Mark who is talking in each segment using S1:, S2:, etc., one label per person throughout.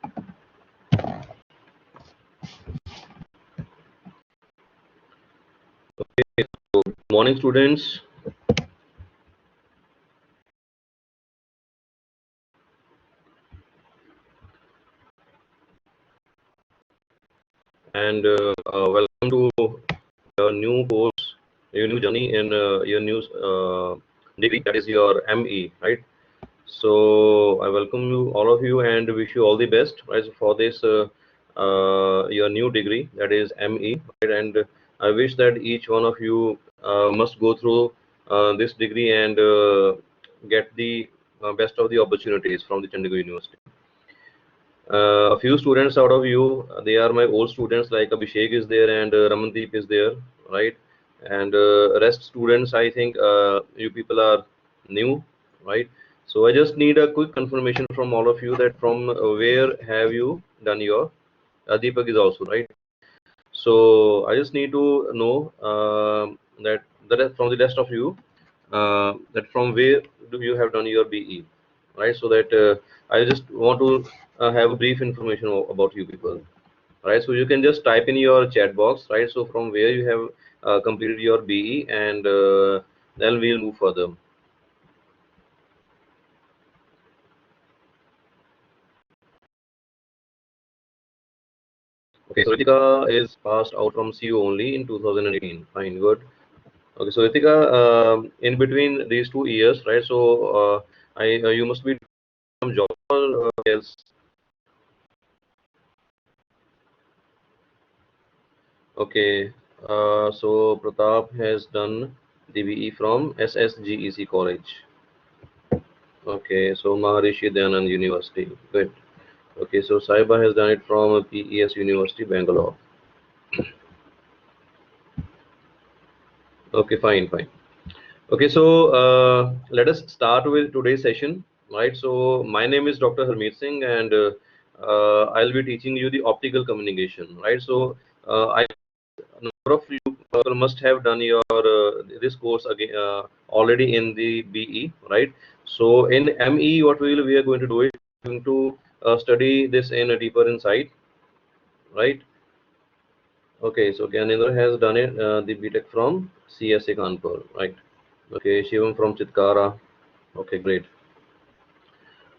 S1: Okay, so good morning, students. And welcome to your new course, your new journey in your new degree, that is your ME, right? So I welcome you, all of you, and wish you all the best, right, for this your new degree, that is ME, right? And I wish that each one of you must go through this degree and get the best of the opportunities from the Chandigarh University. A few students out of you, they are my old students, like Abhishek is there and Ramandeep is there, right? And rest students, I think you people are new, right? So I just need a quick confirmation from all of you that from where have you done your, Deepak is also, right? So I just need to know that from the rest of you, that from where do you have done your BE, right? So that I just want to have a brief information about you people, right? So you can just type in your chat box, right? So from where you have completed your BE, and then we'll move further. Okay, so Ritika is passed out from CU only in 2018. Fine, good. Okay, so Ritika, in between these 2 years, right? So you must be some job or else. Okay, so Pratap has done DBE from SSGEC College. Okay, so Maharishi Dayanand University. Good. Okay, so Saiba has done it from PES University, Bangalore. Okay, fine, fine. Okay, so let us start with today's session, right? So my name is Dr. Harmeet Singh, and I'll be teaching you the optical communication, right? So I number of you people must have done your this course again already in the BE, right? So in ME, what we are going to do is going to study this in a deeper insight, right? Okay, so Gyanendra has done it, the BTech from CSA Kanpur, right? Okay, Shivam from Chitkara. Okay, great.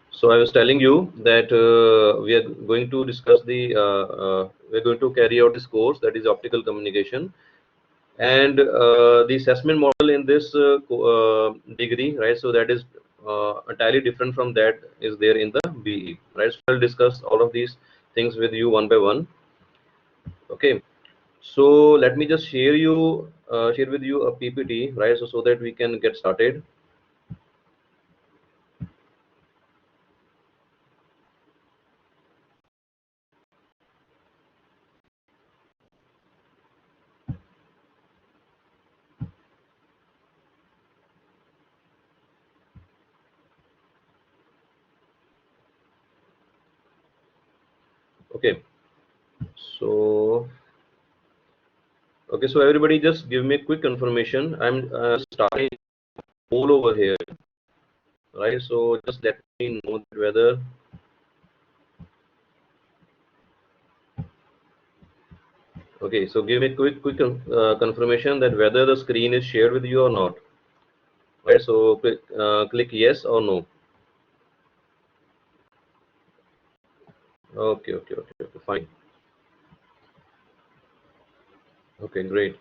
S1: So I was telling you that we are going to discuss we're going to carry out this course, that is optical communication, and the assessment model in this degree, right? So that is entirely different from that is there in the BE, right? So I'll discuss all of these things with you one by one. Okay. So let me just share with you a PPT, right? So that we can get started. Okay. So okay, so everybody just give me a quick confirmation. I'm starting all over here, right? So just let me know whether. Okay, so give me a quick confirmation that whether the screen is shared with you or not, right? So click yes or no. Okay, fine. Okay, great.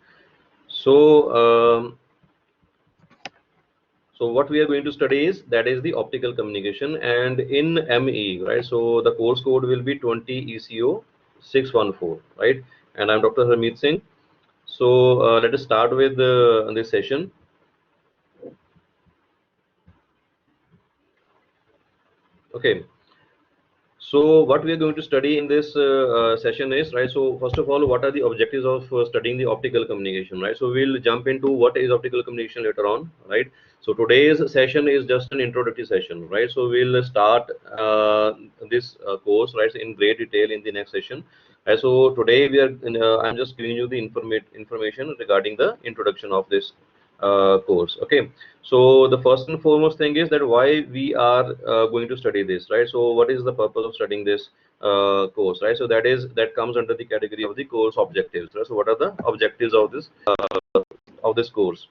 S1: So so what we are going to study is that is the optical communication, and in ME, right? So the course code will be 20 ECO 614, right? And I'm Dr. Harmeet Singh. So let us start with this session. Okay. So what we are going to study in this session is, right? So first of all, what are the objectives of studying the optical communication, right? So we'll jump into what is optical communication later on, right? So today's session is just an introductory session, right? So we'll start this course, right, in great detail in the next session. So today I'm just giving you the information regarding the introduction of this course. Okay, so the first and foremost thing is that why we are going to study this, right? So what is the purpose of studying this course, right? So that comes under the category of the course objectives, right? So what are the objectives of this course?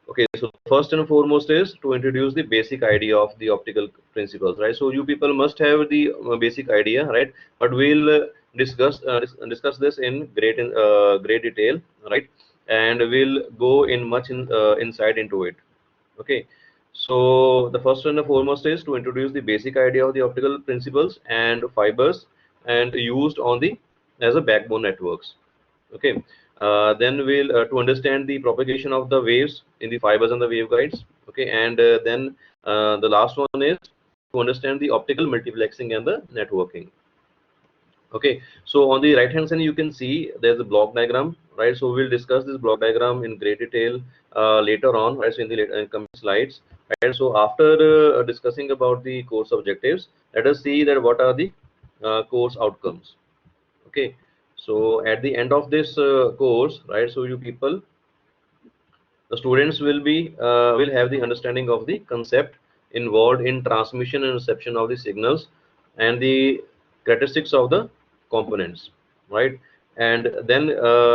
S1: Okay, so first and foremost is to introduce the basic idea of the optical principles, right? So you people must have the basic idea, right? But we'll discuss this in great detail, right? And we'll go in much insight into it. Okay, so the first and the foremost is to introduce the basic idea of the optical principles and fibers and used on the as a backbone networks. Okay, then we'll to understand the propagation of the waves in the fibers and the waveguides. Okay, and then the last one is to understand the optical multiplexing and the networking. Okay, so on the right hand side you can see there's a block diagram, right? So we'll discuss this block diagram in great detail later on, right? So in the coming slides, right? So after discussing about the course objectives, let us see that what are the course outcomes. Okay, so at the end of this course, right? So you people, the students will have the understanding of the concept involved in transmission and reception of the signals and the characteristics of the components, right? And then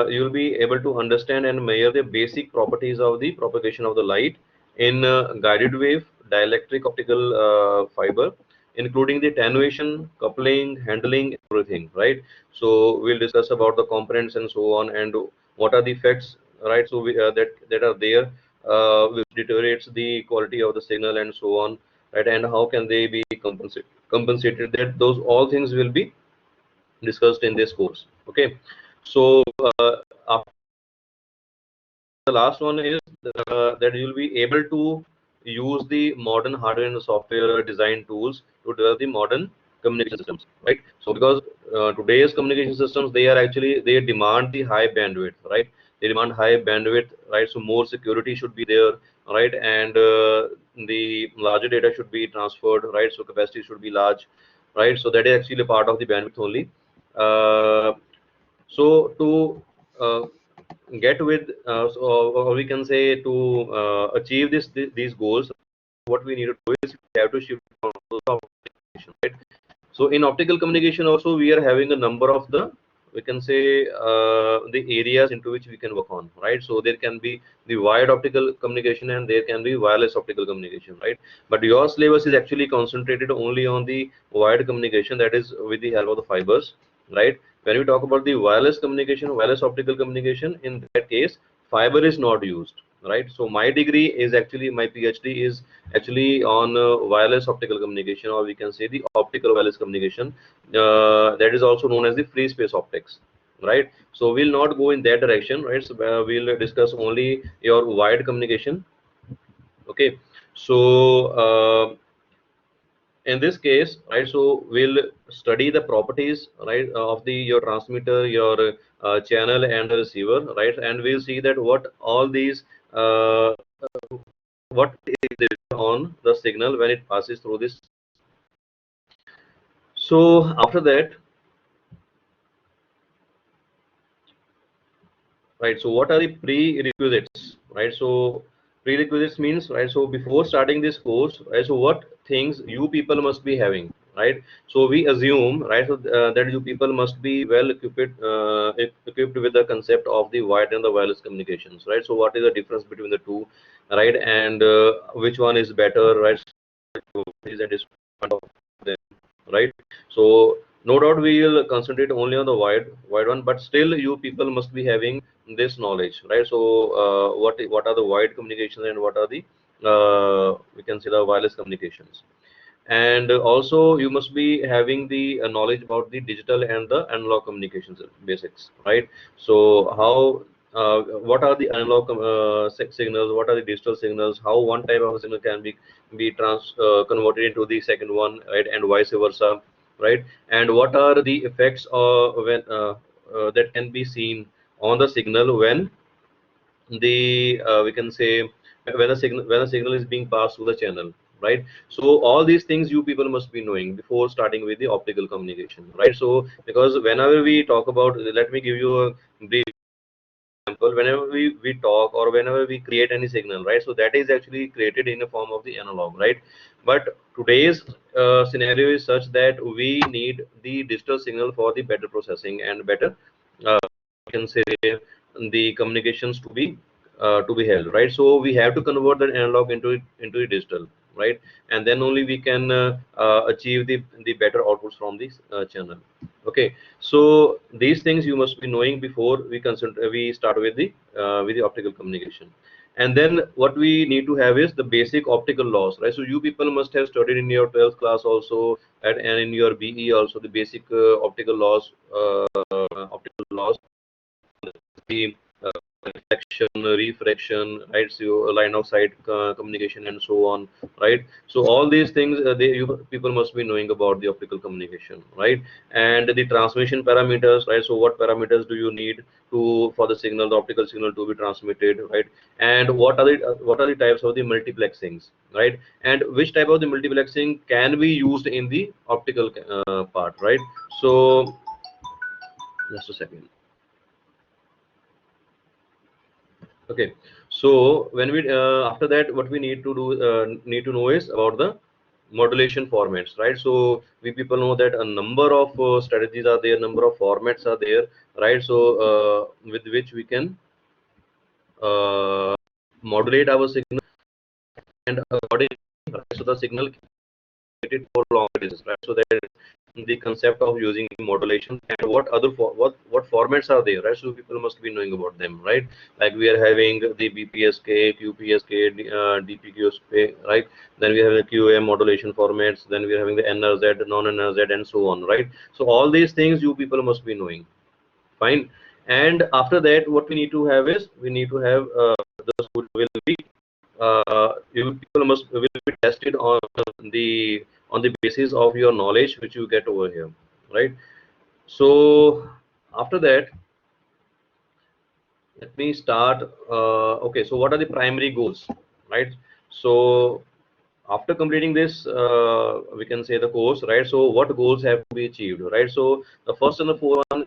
S1: you'll be able to understand and measure the basic properties of the propagation of the light in guided wave, dielectric optical fiber, including the attenuation, coupling, handling, everything, right? So we'll discuss about the components and so on, and what are the effects, right? So that are there, which deteriorates the quality of the signal and so on, right? And how can they be compensated? That those all things will be discussed in this course. Okay, so after the last one is that you'll be able to use the modern hardware and software design tools to develop the modern communication systems, right? So because today's communication systems, they demand the high bandwidth, right? They demand high bandwidth, right? So more security should be there, right? And the larger data should be transferred, right? So capacity should be large, right? So that is actually a part of the bandwidth only. So to uh, get with or we can say to achieve these goals, what we need to do is we have to shift from communication, right? So in optical communication also we are having a number of the, we can say, the areas into which we can work on, right? So there can be the wired optical communication and there can be wireless optical communication, right? But your syllabus is actually concentrated only on the wired communication, that is with the help of the fibers, right? When we talk about the wireless communication, wireless optical communication, in that case fiber is not used, right? So my degree is actually, my PhD is actually on wireless optical communication, or we can say the optical wireless communication, that is also known as the free space optics, right? So we'll not go in that direction, right? So we'll discuss only your wired communication. Okay, so in this case, right, so we'll study the properties, right, of the your transmitter, your channel and the receiver, right? And we'll see that what all these what is there on the signal when it passes through this. So after that, right, so what are the prerequisites, right? So prerequisites means, right, so before starting this course, right, so what things you people must be having, right? So we assume, right, so that you people must be well equipped with the concept of the wired and the wireless communications, right? So what is the difference between the two, right? And which one is better, right? Is a different of them, right? So no doubt we will concentrate only on the wide one, but still you people must be having this knowledge, right? So what are the wide communications and what are the we can say the wireless communications, and also you must be having the knowledge about the digital and the analog communications basics, right? So how what are the analog signals, what are the digital signals, how one type of signal can be converted into the second one, right? And vice versa, right? And what are the effects when that can be seen on the signal when the we can say when a signal is being passed through the channel, right? So all these things you people must be knowing before starting with the optical communication, right? So because whenever we talk about, let me give you a brief example, whenever we talk or whenever we create any signal, right? So that is actually created in the form of the analog, right? But today's scenario is such that we need the digital signal for the better processing and better, you can say, the communications to be held, right? So we have to convert the analog into the digital, right? And then only we can achieve the better outputs from this channel. Okay, so these things you must be knowing before we start with the optical communication. And then what we need to have is the basic optical laws, right? So you people must have studied in your 12th class also, and in your BE also, the basic optical laws, the reflection, refraction, right? So line of sight communication and so on, right? So all these things you people must be knowing about the optical communication, right? And the transmission parameters, right? So what parameters do you need to for the signal, the optical signal to be transmitted, right? And what are the types of the multiplexings, right? And which type of the multiplexing can be used in the optical part, right? So just a second. Okay, so when we after that, what we need to know is about the modulation formats, right? So we people know that a number of strategies are there, number of formats are there, right? So with which we can modulate our signal and according, right? So the signal it for long distance, right? So that the concept of using modulation and what formats are there, right? So people must be knowing about them, right? Like we are having the BPSK, QPSK, DPQSK, right? Then we have the QAM modulation formats. Then we are having the NRZ, non-NRZ, and so on, right? So all these things you people must be knowing. Fine. And after that, what we need to have is we need to have the school will be you people must will be tested on the basis of your knowledge which you get over here, right? So after that, let me start. Okay, so what are the primary goals, right? So after completing this, we can say the course, right? So what goals have to be achieved, right? So the first and the fourth one,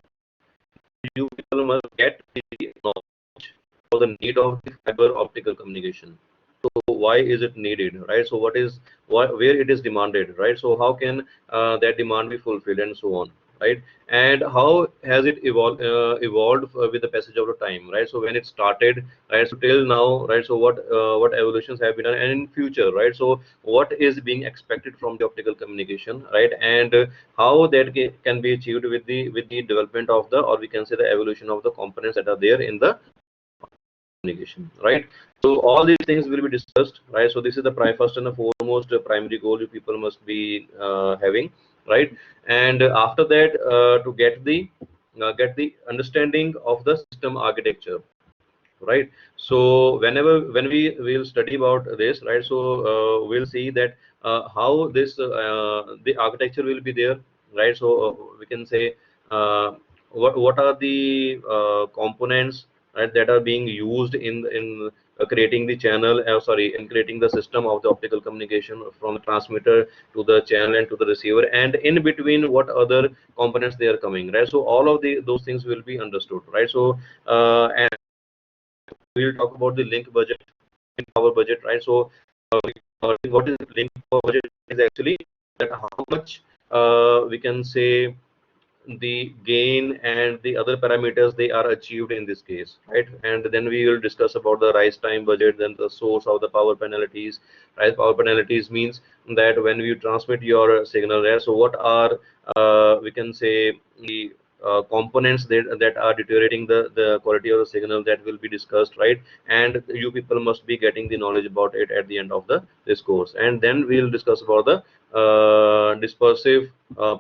S1: you people must get the knowledge for the need of the fiber optical communication. So why is it needed, right? So where it is demanded, right? So how can that demand be fulfilled and so on, right? And how has it evolved with the passage of the time, right? So when it started, right? So till now, right? So what evolutions have been done, and in future, right? So what is being expected from the optical communication, right? And how that can be achieved with the development of the, or we can say the evolution of the components that are there in the communication, right? So all these things will be discussed, right? So this is the first and the foremost primary goal you people must be having, right? And after that, to get the understanding of the system architecture, right? So when we will study about this, right? So we'll see that how the architecture will be there, right? So we can say what are the components, right, that are being used in creating the channel, sorry, in creating the system of the optical communication from the transmitter to the channel and to the receiver, and in between what other components they are coming, right? So all of the those things will be understood, right? So and we'll talk about the link budget, link power budget, right? So what is link power budget is actually that how much we can say the gain and the other parameters they are achieved in this case, right? And then we will discuss about the rise time budget, then the source of the power penalties, right? Power penalties means that when you transmit your signal there, so what are we can say the components that are deteriorating the quality of the signal, that will be discussed, right? And you people must be getting the knowledge about it at the end of the this course. And then we'll discuss about the dispersive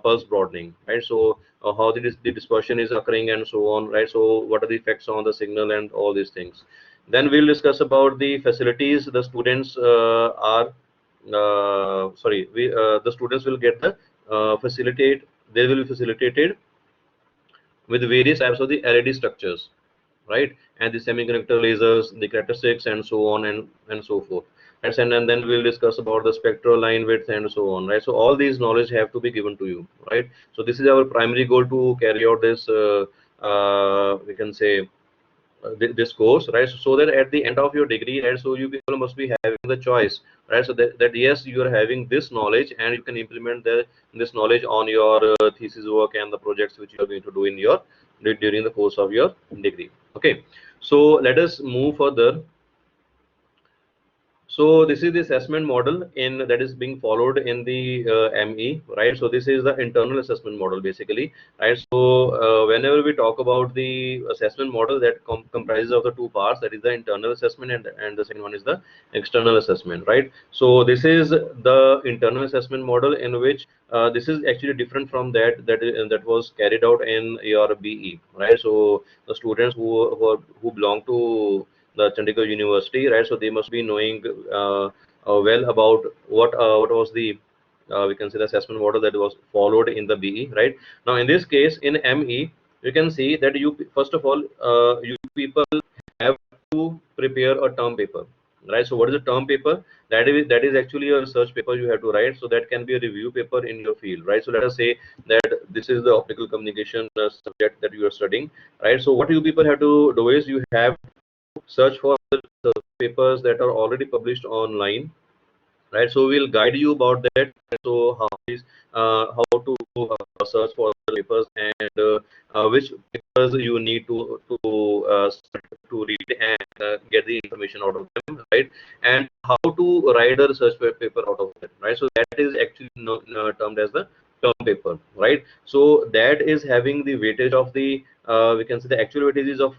S1: pulse broadening, right? So how the dispersion is occurring and so on, right? So what are the effects on the signal and all these things. Then we'll discuss about the facilities the students are sorry we the students will get the facilitate they will be facilitated with various types of the LED structures, right? And the semiconductor lasers, the characteristics, and so on and so forth. Right? And then we'll discuss about the spectral line width and so on, right? So all these knowledge have to be given to you, right? So this is our primary goal to carry out this, we can say, this course, right? So that at the end of your degree, right, so you people must be having the choice, right? So that yes, you are having this knowledge and you can implement this knowledge on your thesis work and the projects which you are going to do in your during the course of your degree. Okay, so let us move further. So this is the assessment model in that is being followed in the ME, right? So this is the internal assessment model basically, right? So whenever we talk about the assessment model, that comprises of the two parts, that is the internal assessment and the second one is the external assessment, right? So this is the internal assessment model in which this is actually different from that was carried out in your BE, right? So the students who belong to the Chandigarh University, right? So they must be knowing well about what was the we can say the assessment model that was followed in the BE, right? Now in this case in ME, you can see that you first of all you people have to prepare a term paper, right? So what is a term paper? That is actually a research paper you have to write. So that can be a review paper in your field, right? So let us say that this is the optical communication subject that you are studying, right? So what you people have to do is you have search for the papers that are already published online, right? So we'll guide you about that. So how to search for the papers and which papers you need to read and get the information out of them, right? And how to write a research paper out of it, right? So that is actually termed as the term paper, right? So that is having the weightage of the we can say the actual weightage is of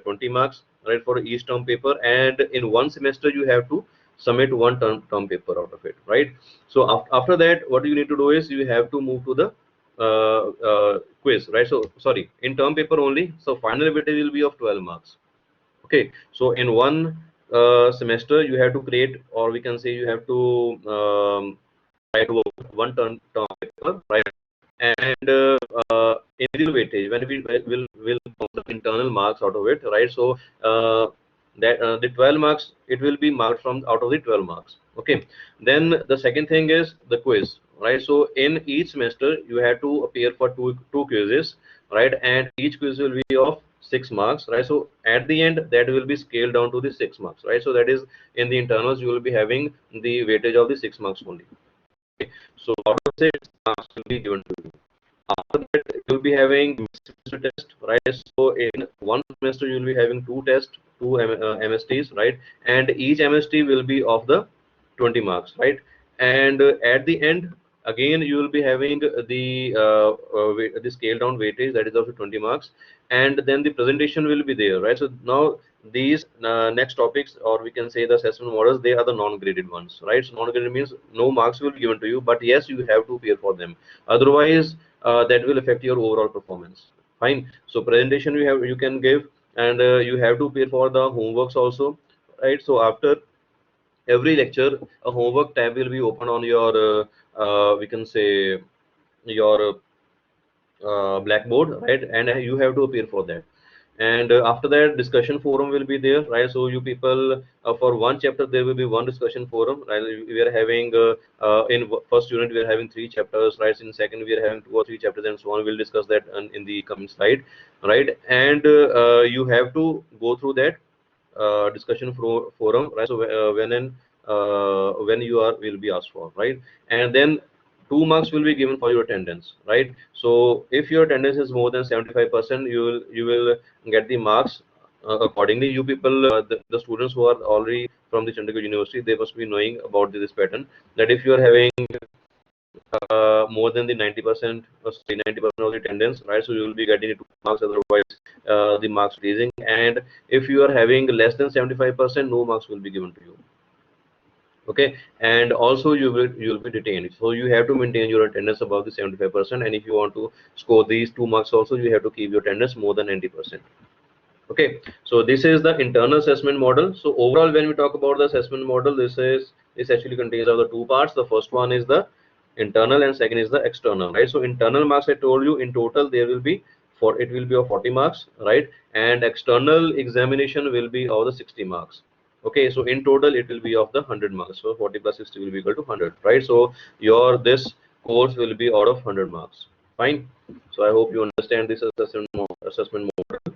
S1: 20 marks, right, for each term paper, and in one semester you have to submit one term paper out of it, right? So after that, what you need to do is you have to move to the quiz, right? So sorry, in term paper only, so final weightage will be of 12 marks. Okay, so in one semester you have to create, or we can say you have to write one term paper, right? And individual weightage, when we will count the internal marks out of it, right? So that the 12 marks, it will be marked from out of the 12 marks. Okay, then the second thing is the quiz, right? So in each semester you have to appear for two quizzes, right? And each quiz will be of 6 marks, right? So at the end that will be scaled down to the 6 marks, right? So that is in the internals you will be having the weightage of the 6 marks only. Okay. So out of 6 marks will be given to you. After that, you'll be having semester test, right? So in one semester, you'll be having two tests, two MSTs, right? And each MST will be of the 20 marks, right? And at the end, again, you will be having the scale down weightage that is of 20 marks, and then the presentation will be there, right? So now these next topics, or we can say the assessment models, they are the non-graded ones, right? So non-graded means no marks will be given to you, but yes, you have to appear for them. Otherwise, that will affect your overall performance. Fine. So presentation you can give, and you have to pay for the homeworks also, right? So after every lecture, a homework tab will be open on your we can say your blackboard, right? And you have to appear for that. And after that, discussion forum will be there, right? So you people for one chapter there will be one discussion forum, right? We are having in first unit we are having 3 chapters, right? In second we are having 2 or 3 chapters and so on. We'll discuss that in the coming slide, right? And you have to go through that discussion forum, right? So when you are will be asked for, right? And then 2 marks will be given for your attendance, right? So if your attendance is more than 75%, you will get the marks accordingly. You people, the students who are already from the Chandigarh University, they must be knowing about this pattern, that if you are having more than the 90% or say 90% of the attendance, right? So you will be getting 2 marks, otherwise the marks raising. And if you are having less than 75%, no marks will be given to you. Okay, and also you will be detained. So you have to maintain your attendance above the 75%, and if you want to score these 2 marks also, you have to keep your attendance more than 90%. Okay, so this is the internal assessment model. So overall, when we talk about the assessment model, this actually contains of the two parts. The first one is the internal and second is the external, right? So internal marks, I told you, in total there will be it will be of 40 marks, right? And external examination will be of the 60 marks. Okay, so in total it will be of the 100 marks. So 40 plus 60 will be equal to 100, right? So your this course will be out of 100 marks. Fine. So I hope you understand this assessment model.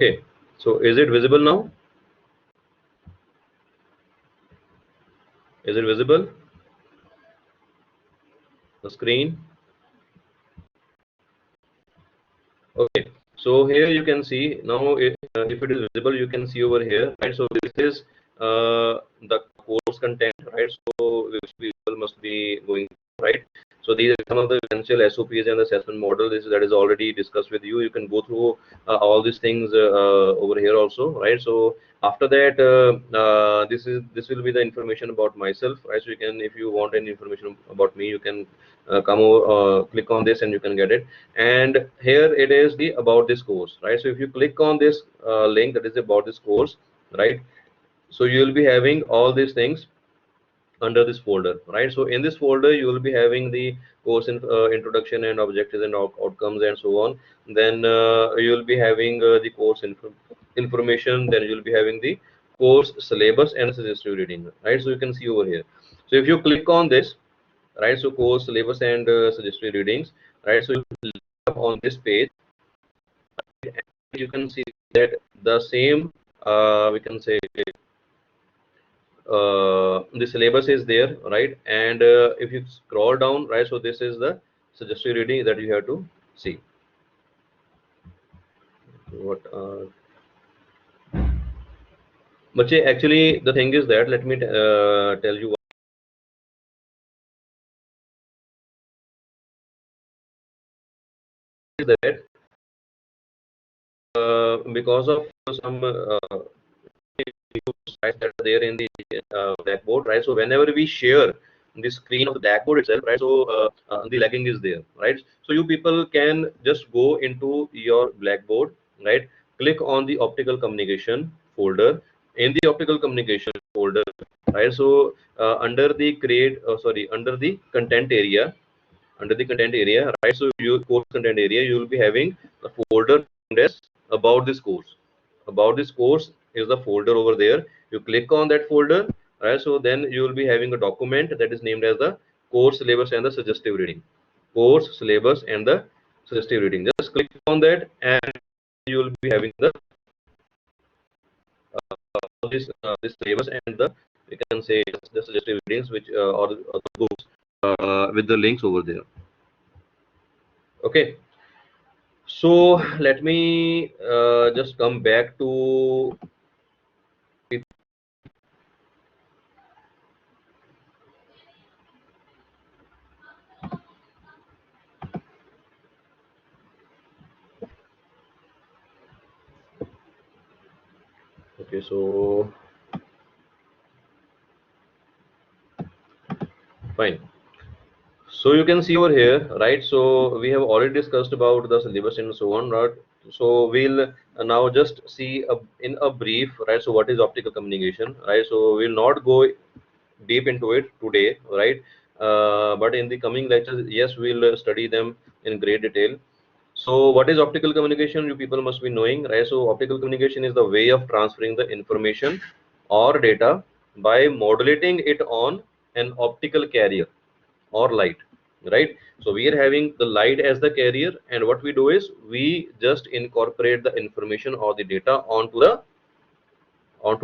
S1: Okay, so is it visible now? Is it visible? The screen? Okay, so here you can see now if it is visible, you can see over here, right? So this is the course content, right? So which people must be going, right? So these are some of the essential SOPs and the assessment model. This that is already discussed with you. You can go through all these things over here also, right? So after that, this will be the information about myself, right? So you can, if you want any information about me, you can come over, click on this, and you can get it. And here it is the about this course, right? So if you click on this link that is about this course, right? So you will be having all these things under this folder, right? So in this folder you will be having the course introduction and objectives and outcomes and so on. Then you will be having the course information. Then you will be having the course syllabus and suggested reading, right? So you can see over here. So if you click on this, right, so course syllabus and suggested readings, right, so you click on this page, you can see that the same we can say the syllabus is there, right? And if you scroll down, right, so this is the suggested reading that you have to see. What but actually the thing is that, let me tell you what is that because of some right, that are there in the blackboard, right? So whenever we share the screen of the blackboard itself, right, so the lagging is there, right? So you people can just go into your blackboard, right? Click on the optical communication folder. In the optical communication folder, right, so under the under the content area, right, so your course content area, you will be having the folder named as about this course. About this course is the folder over there. You click on that folder, right? So then you will be having a document that is named as the course syllabus and the suggestive reading. Course syllabus and the suggestive reading. Just click on that, and you will be having the this syllabus and the, we can say, the suggestive readings, which or the books with the links over there. Okay. So let me just come back to. Okay, so fine. So you can see over here, right? So we have already discussed about the syllabus and so on, right? So we'll now just see in a brief, right? So what is optical communication, right? So we'll not go deep into it today, right? But in the coming lectures, yes, we'll study them in great detail. So what is optical communication? You people must be knowing, right? So optical communication is the way of transferring the information or data by modulating it on an optical carrier or light, right? So we are having the light as the carrier, and what we do is we just incorporate the information or the data onto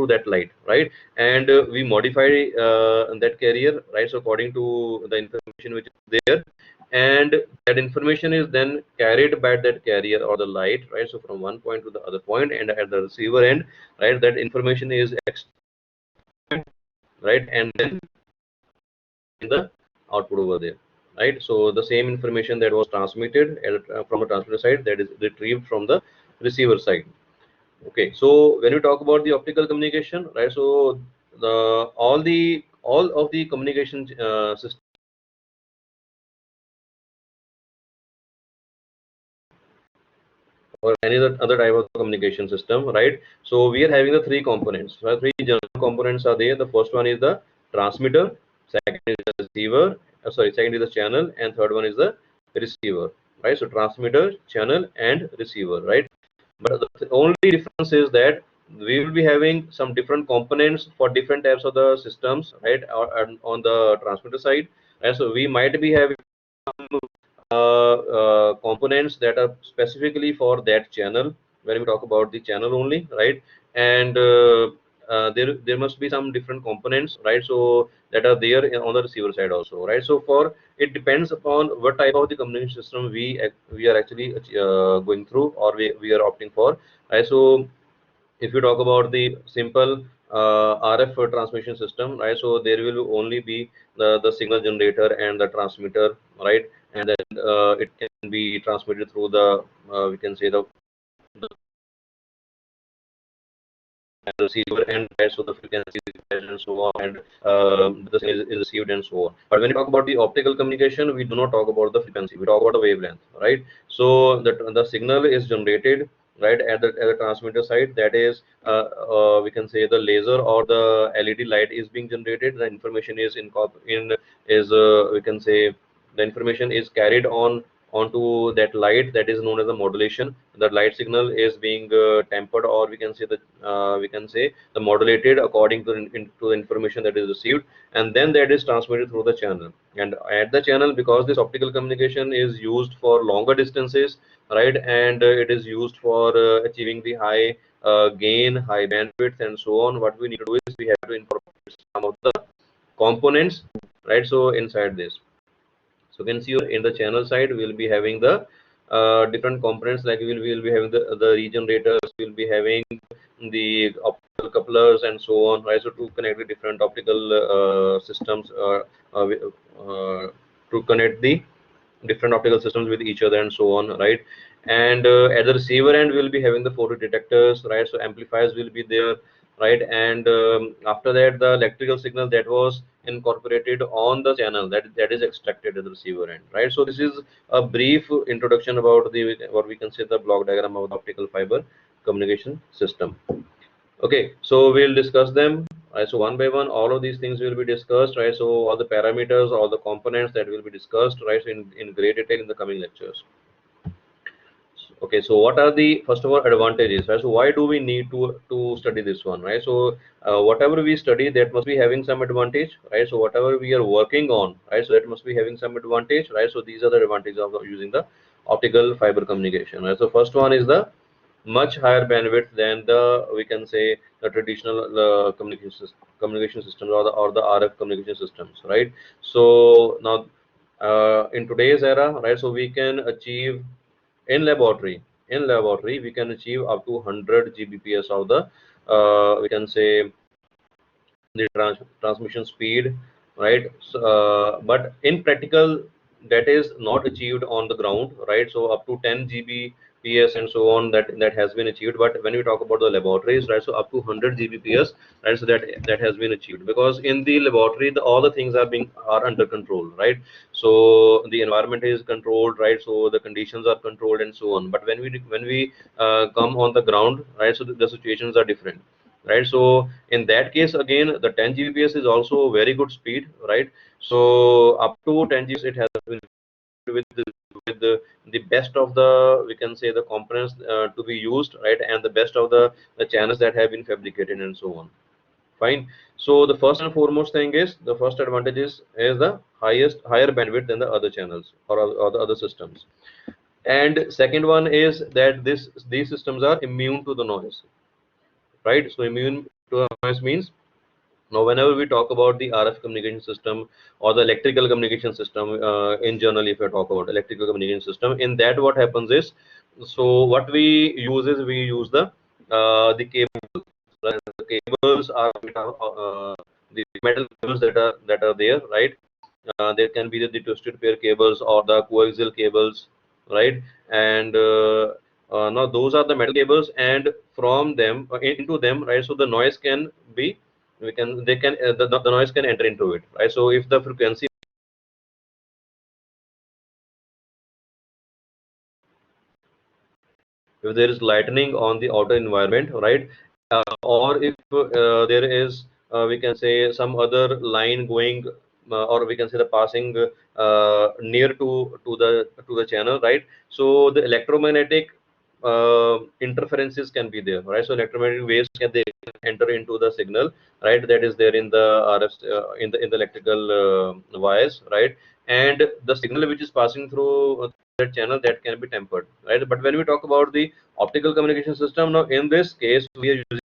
S1: that light, right? And we modify that carrier, right? So according to the information which is there, and that information is then carried by that carrier or the light, right? So from one point to the other point, and at the receiver end, right, that information is right, and then in the output over there, right? So the same information that was transmitted from the transmitter side, that is retrieved from the receiver side. Okay, so when you talk about the optical communication, right, so the all of the communication system or any other type of communication system, right? So we are having the three components, right? Three general components are there. The first one is the transmitter, second is the receiver, second is the channel, and third one is the receiver, right? So transmitter, channel, and receiver, right? But the only difference is that we will be having some different components for different types of the systems, right? On the transmitter side, right? So we might be having components that are specifically for that channel, when we talk about the channel only, right? And there must be some different components, right? So that are there on the receiver side also, right? So for it depends upon what type of the communication system we are actually going through, or we are opting for, right? So if you talk about the simple RF transmission system, right? So there will only be the signal generator and the transmitter, right? And then it can be transmitted through the we can say the receiver end, right? So the frequency is measured and so on, and the signal is received and so on. But when you talk about the optical communication, we do not talk about the frequency. We talk about the wavelength, right? So the signal is generated, right, at the transmitter side. That is, we can say the laser or the LED light is being generated. The information is we can say the information is carried onto that light, that is known as the modulation. The light signal is being tempered, or we can say the modulated according to to the information that is received, and then that is transmitted through the channel. And at the channel, because this optical communication is used for longer distances, right, and it is used for achieving the high gain, high bandwidth, and so on, what we need to do is we have to incorporate some of the components, right? So inside this, so you can see in the channel side, we'll be having the different components, like we'll be having the regenerators, we'll be having the optical couplers and so on, right? So to connect the different optical systems, to connect the different optical systems with each other and so on, right? And at the receiver end, we'll be having the photo detectors, right? So amplifiers will be there, right? And after that, the electrical signal that was incorporated on the channel, that is extracted at the receiver end, right? So this is a brief introduction about the, what we can say, the block diagram of the optical fiber communication system. Okay, so we'll discuss them. Right, so one by one, all of these things will be discussed, right? So all the parameters, all the components that will be discussed, right, so in great detail in the coming lectures. Okay, so what are the, first of all, advantages, right? So why do we need to study this one, right? So whatever we study, that must be having some advantage, right? So whatever we are working on, right, so that must be having some advantage, right? So these are the advantages of using the optical fiber communication, right? So first one is the much higher bandwidth than the, we can say, the traditional communication systems, or the RF communication systems, right? So now in today's era, right, so we can achieve in laboratory we can achieve up to 100 Gbps of the we can say the transmission speed, right? So, but in practical, that is not achieved on the ground, right? So up to 10 Gbps and so on, that has been achieved. But when we talk about the laboratories, right, so up to 100 Gbps, right, so that has been achieved, because in the laboratory, all the things are under control, right? So the environment is controlled, right? So the conditions are controlled and so on. But when we come on the ground, right, so the situations are different, right? So in that case, again, the 10 Gbps is also very good speed, right? So up to 10 Gbps, it has been with the best of the, we can say, the components to be used, right, and the best of the channels that have been fabricated and so on. Fine. So the first and foremost thing is, the first advantage is the higher bandwidth than the other channels, or the other systems. And second one is that these systems are immune to the noise, right? So immune to noise means, now whenever we talk about the RF communication system or the electrical communication system, in general, if I talk about electrical communication system, in that what happens is, so what we use is we use the cables. Right? The cables are the metal cables that are there, right? There can be the twisted pair cables or the coaxial cables, right? And now those are the metal cables, and from them into them, right? So the noise can be, the noise can enter into it, right? So if the frequency, if there is lightning on the outer environment, right, or if there is, we can say, some other line going, or we can say the passing near to the channel, right? So the electromagnetic interferences can be there, right? So electromagnetic waves they enter into the signal, right, that is there in the RF, in the electrical wires, right? and the signal which is passing through that channel, that can be tempered, right? But when we talk about the optical communication system, now in this case we are using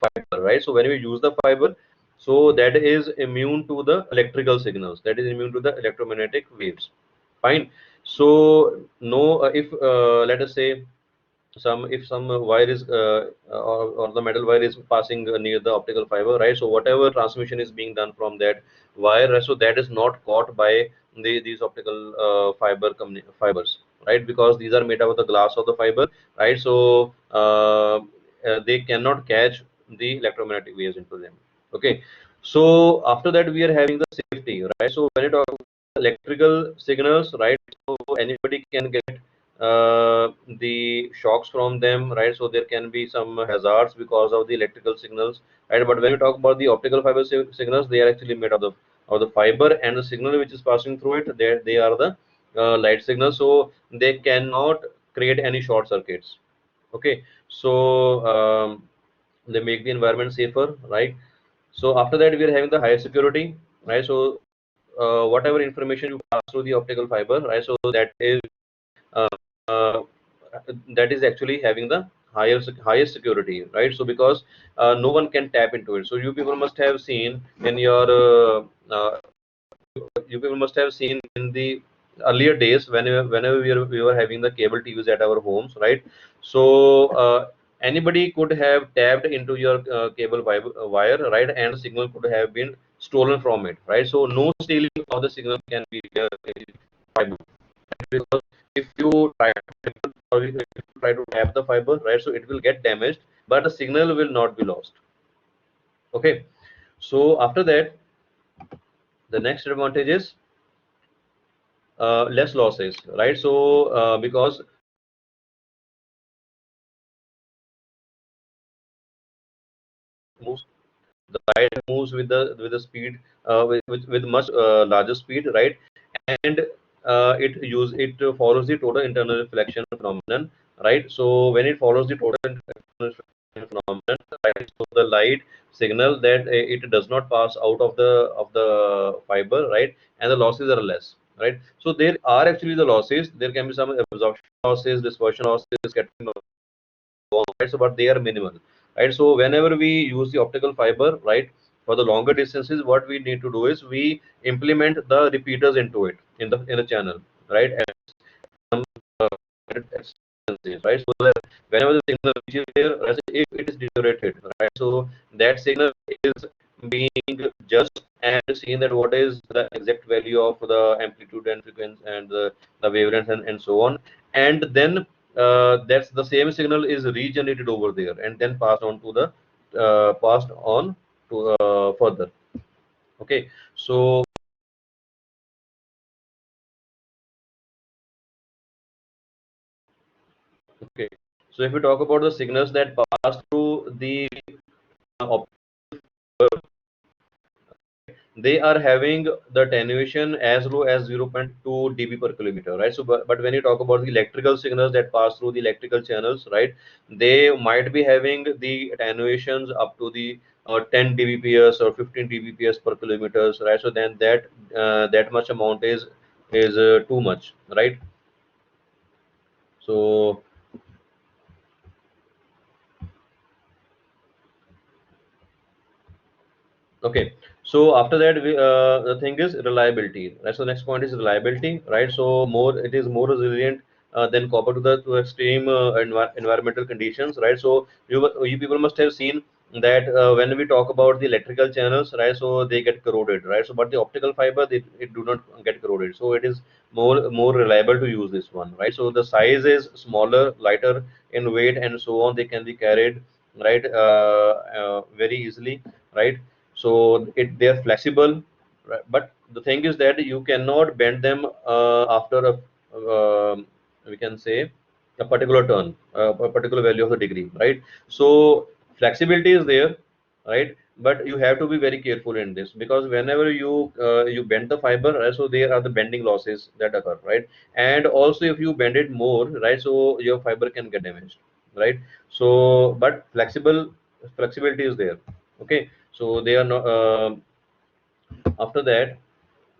S1: fiber, right? So when we use the fiber, so that is immune to the electrical signals, that is immune to the electromagnetic waves. Fine. So no, if let us say some, if some wire is or the metal wire is passing near the optical fiber, right? So whatever transmission is being done from that wire, right, so that is not caught by these optical fibers, right? Because these are made out of the glass of the fiber, right? So they cannot catch the electromagnetic waves into them. Okay. So after that we are having the safety, right? So when you talk about electrical signals, right, so anybody can get the shocks from them, right? So there can be some hazards because of the electrical signals, right? But when you talk about the optical fiber signals, they are actually made of the fiber, and the signal which is passing through it, they are the light signals, so they cannot create any short circuits. Okay. So they make the environment safer, right? So after that we are having the higher security, right? So whatever information you pass through the optical fiber, right, so uh, uh, that is actually having the highest security, right? So because no one can tap into it. So you people must have seen in your you people must have seen in the earlier days, whenever we were having the cable TVs at our homes, right? So anybody could have tapped into your wire, right, and the signal could have been stolen from it, right? So no stealing of the signal can be fiber, because if you try or if you try to tap the fiber, right, so it will get damaged, but the signal will not be lost. Okay. So after that, the next advantage is less losses, right? So because moves the light moves with the speed with much larger speed, right? And it follows the total internal reflection phenomenon, right? So when it follows the total internal reflection phenomenon, right, so the light signal that it does not pass out of the fiber, right, and the losses are less, right? So there are actually the losses, there can be some absorption losses, dispersion losses, scattering right? So but they are minimal, right? So whenever we use the optical fiber, right, for the longer distances, what we need to do is we implement the repeaters into it in the channel, right? And some right? So that whenever the signal reaches there, as if it is deteriorated, right? So that signal is being judged and seen that what is the exact value of the amplitude and frequency and the wavelength and so on. And then that's the same signal is regenerated over there and then passed on to further. Okay. So okay. So if we talk about the signals that pass through the optical, they are having the attenuation as low as 0.2 dB per kilometer, right? So but when you talk about the electrical signals that pass through the electrical channels, right, they might be having the attenuations up to the 10 dBps or 15 dBps per kilometers, right? So then that much amount is too much, right? So okay. So after that, the thing is reliability. Right. So next point is reliability. Right. So it is more resilient than copper to the extreme environmental conditions. Right. So you people must have seen that when we talk about the electrical channels, right. So they get corroded. Right. So but the optical fiber, it do not get corroded. So it is more reliable to use this one. Right. So the size is smaller, lighter in weight, and so on. They can be carried right very easily. Right. So they are flexible, right? But the thing is that you cannot bend them after we can say a particular turn, a particular value of the degree, right? So flexibility is there, right? But you have to be very careful in this, because whenever you bend the fiber, right, so there are the bending losses that occur, right? And also if you bend it more, right, so your fiber can get damaged, right? So but flexibility is there. Okay. So they are not after that,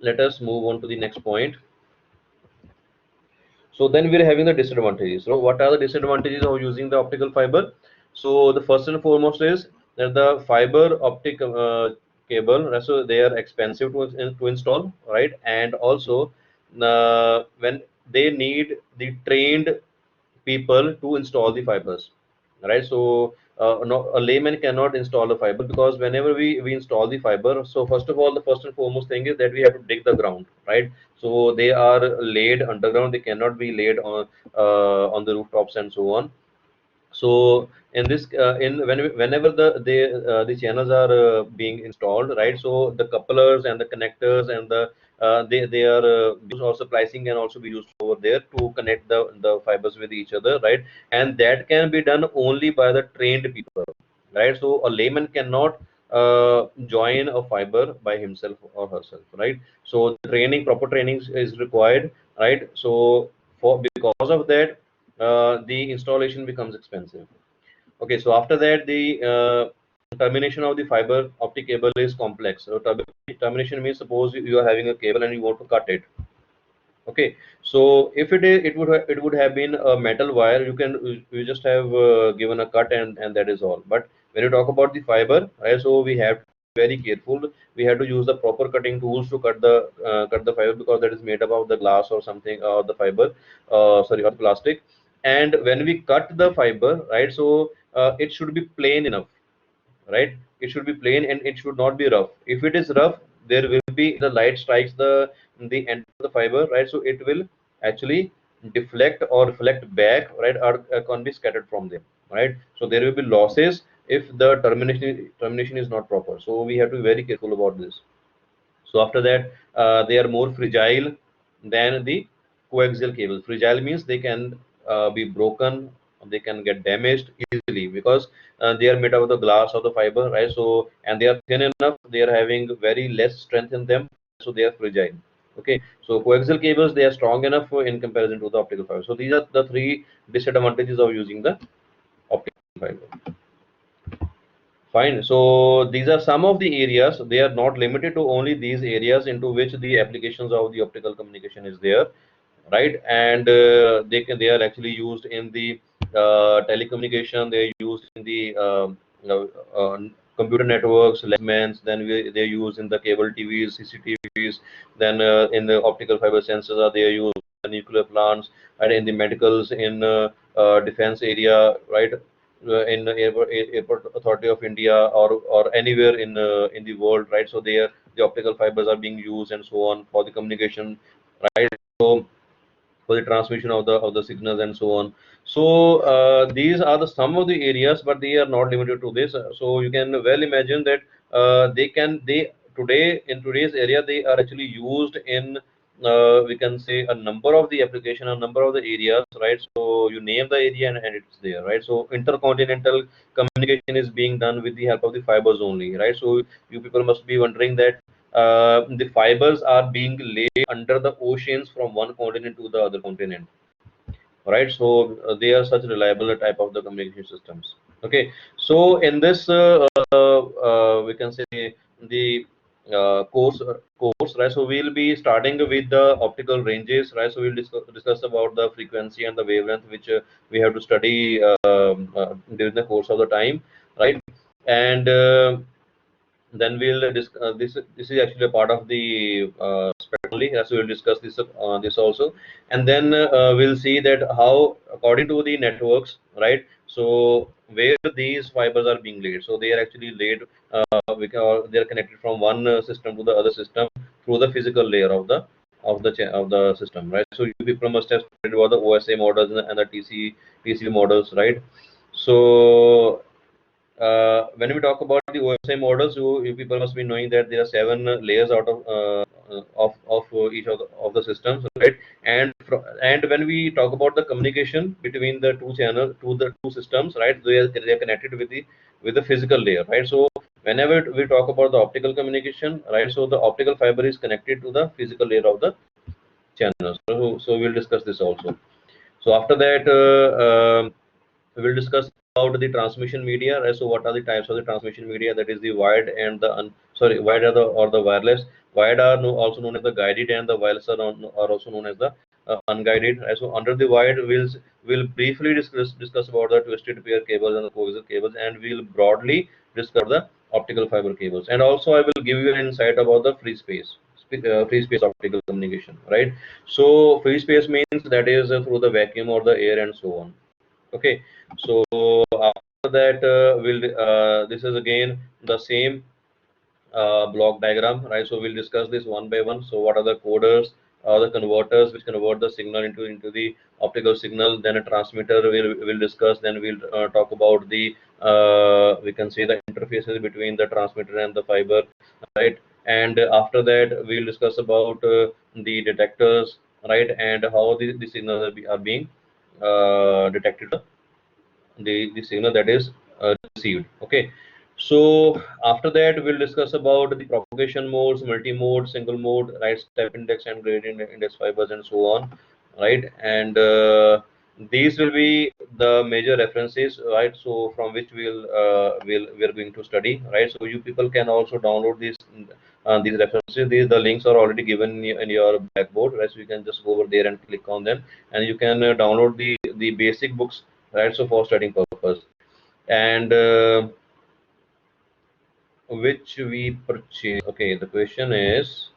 S1: let us move on to the next point. So then we're having the disadvantages. So what are the disadvantages of using the optical fiber? So the first and foremost is that the fiber optic cable, so they are expensive to install, right? And also when they need the trained people to install the fibers, right? So no, a layman cannot install a fiber, because whenever we install the fiber, so first of all, the first and foremost thing is that we have to dig the ground, right? So they are laid underground, they cannot be laid on the rooftops and so on. So in this whenever the channels are being installed, right? So the couplers and the connectors and they are used, also splicing can also be used over there to connect the fibers with each other, right? And that can be done only by the trained people, right? So a layman cannot join a fiber by himself or herself, right? So training, proper training is required, right? So for because of that, the installation becomes expensive. Okay, so after that, the termination of the fiber optic cable is complex. So termination means, suppose you are having a cable and you want to cut it. Okay, so if it would have been a metal wire, you just have given a cut, and that is all. But when you talk about the fiber, right, so we have to be very careful. We have to use the proper cutting tools to cut the fiber, because that is made up of the glass or something, or the fiber, sorry, or plastic. And when we cut the fiber, right, so it should be plain enough, right? It should be plain and it should not be rough. If it is rough, there will be, the light strikes the end of the fiber, right? So it will actually deflect or reflect back, right? Or can be scattered from them, right? So there will be losses if the termination is not proper. So we have to be very careful about this. So after that, they are more fragile than the coaxial cable. Fragile means they can be broken, they can get damaged easily, because they are made out of the glass or the fiber, right? So, and they are thin enough, they are having very less strength in them, so they are fragile. Okay, so coaxial cables, they are strong enough in comparison to the optical fiber. So these are the three disadvantages of using the optical fiber. Fine. So these are some of the areas. They are not limited to only these areas into which the applications of the optical communication is there, right? And they are actually used in the telecommunication. They are used in the computer networks, LANs. Then they are used in the cable TVs, CCTVs. Then in the optical fiber sensors, are they are used in the nuclear plants, and in the medicals, in defense area, right? In the airport authority of India, or anywhere in the world, right? So there the optical fibers are being used and so on for the communication, right? So for the transmission of the signals and so on. So these are the some of the areas, but they are not limited to this. So you can well imagine that they today, in today's area, they are actually used in we can say a number of the application, a number of the areas, right? So you name the area, and it's there, right? So intercontinental communication is being done with the help of the fibers only, right? So you people must be wondering that the fibers are being laid under the oceans from one continent to the other continent, right? So they are such reliable type of the communication systems. Okay, so in this we can say the course, right? So we'll be starting with the optical ranges, right? So we'll discuss about the frequency and the wavelength, which we have to study during the course of the time, right? And then we'll this is actually a part of the spectrum only, so we'll discuss this also. And then we'll see that how, according to the networks, right? So where these fibers are being laid, so they are actually laid or they are connected from one system to the other system through the physical layer of the system, right? So you people must have studied about the OSA models and the TCP models, right? So when we talk about the OSI models, you people must be knowing that there are seven layers out of each of the systems, right? And when we talk about the communication between the two systems, right? They are connected with the physical layer, right? So whenever we talk about the optical communication, right? So the optical fiber is connected to the physical layer of the channels. So we'll discuss this also. So after that, we will discuss about the transmission media, right? So what are the types of the transmission media? That is the wired and the wired or the wireless. Wired are also known as the guided, and the wireless are also known as the unguided. Right? So under the wired, we'll briefly discuss about the twisted pair cables and the coaxial cables, and we'll broadly discuss the optical fiber cables. And also I will give you an insight about the free space optical communication, right? So free space means that is through the vacuum or the air and so on. Okay, so after that, this is again the same block diagram, right? So we'll discuss this one by one. So what are the coders, the converters which convert the signal into the optical signal? Then a transmitter we'll discuss. Then we'll talk about the we can say the interfaces between the transmitter and the fiber, right? And after that, we'll discuss about the detectors, right? And how the signals are being detected, the signal that is received. Okay, so after that we'll discuss about the propagation modes, multi-mode, single mode, right, step index and gradient index fibers and so on, right? And these will be the major references, right? So from which we're going to study, right? So you people can also download these references. The links are already given in your blackboard, right? So you can just go over there and click on them, and you can download the basic books, right? So for studying purpose. And which we purchase. Okay, the question is,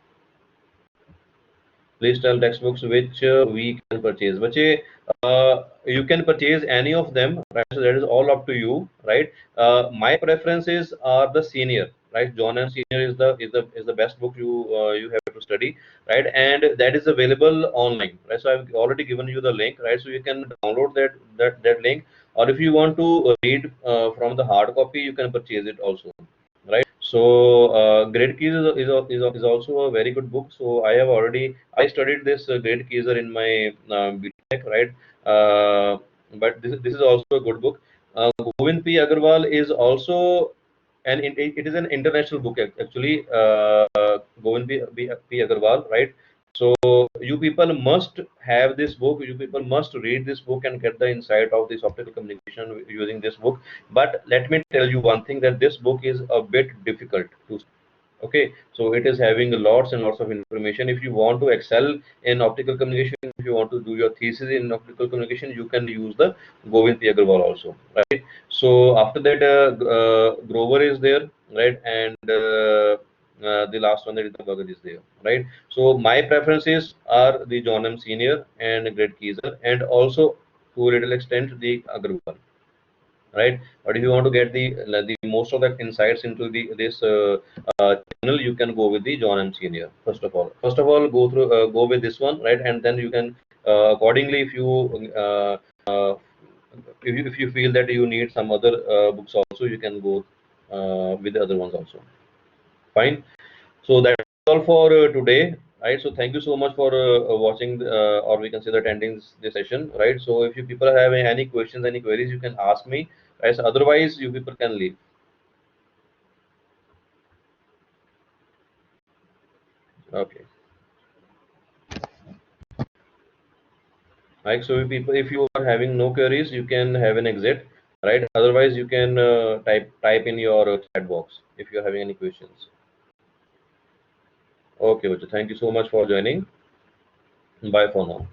S1: please tell textbooks which we can purchase. Bache, you can purchase any of them, right? So that is all up to you, right? My preferences are the senior, right? John and Senior is the best book you have to study, right? And that is available online, right? So I've already given you the link, right? So you can download that link, or if you want to read from the hard copy, you can purchase it also, right? So Great Keys is also a very good book. So I studied this Great Keys in my BTech, right? But this is also a good book. Govind P. Agarwal is also it is an international book actually. Govind P. Agarwal, right? So you people must have this book. You people must read this book and get the insight of this optical communication using this book. But let me tell you one thing, that this book is a bit difficult to. Okay, so it is having lots and lots of information. If you want to excel in optical communication, if you want to do your thesis in optical communication, you can use the Govind P. Agarwal also, right? So after that, Grover is there, right? And the last one, that is the Bhagat, is there, right? So my preferences are the John M. Senior and Great Keyser, and also to a little extent the Agarwal, right? But if you want to get the most of the insights into this channel, you can go with the John M. Senior. First of all, go with this one, right? And then you can accordingly, if you feel that you need some other books also, you can go with the other ones also. Fine. So that's all for today, right? So thank you so much for watching, or we can say that attending this session, right? So if you people have any questions, any queries, you can ask me, right? So otherwise, you people can leave. Okay. Right. So if you are having no queries, you can have an exit, right? Otherwise, you can type in your chat box if you're having any questions. Okay, Vacha. Thank you so much for joining. Bye for now.